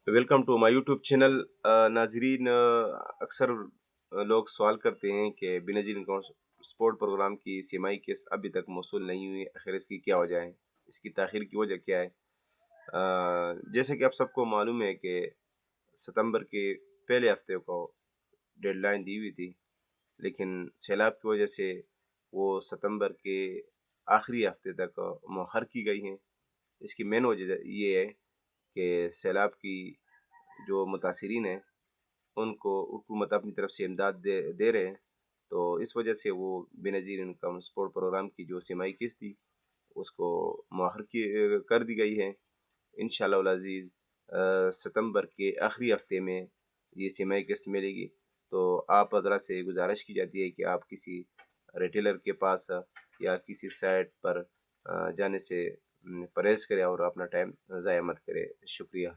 Welcome to my YouTube channel. ناظرین، اکثر لوگ سوال کرتے ہیں کہ بینظیر انکم سپورٹ پروگرام کی سیمائی قسط ابھی تک موصول نہیں ہوئی، آخر اس کی کیا وجہ ہے، اس کی تاخیر کی وجہ کیا ہے؟ جیسے کہ آپ سب کو معلوم ہے کہ ستمبر کے پہلے ہفتے کو ڈیڈ لائن دی ہوئی تھی، لیکن سیلاب کی وجہ سے وہ ستمبر کے آخری ہفتے تک مؤخر کی گئی ہیں۔ اس کی مین وجہ یہ ہے کہ سیلاب کی جو متاثرین ہیں ان کو حکومت اپنی طرف سے امداد دے رہے ہیں، تو اس وجہ سے وہ بینظیر انکم سپورٹ پروگرام کی جو سیمائی قسط تھی اس کو مؤخر کر دی گئی ہے۔ انشاءاللہ العزیز ستمبر کے آخری ہفتے میں یہ سیمائی قسط ملے گی۔ تو آپ حضرات سے گزارش کی جاتی ہے کہ آپ کسی ریٹیلر کے پاس یا کسی سائٹ پر جانے سے پرہیز کریں اور اپنا ٹائم ضائع مت کرے۔ شکریہ۔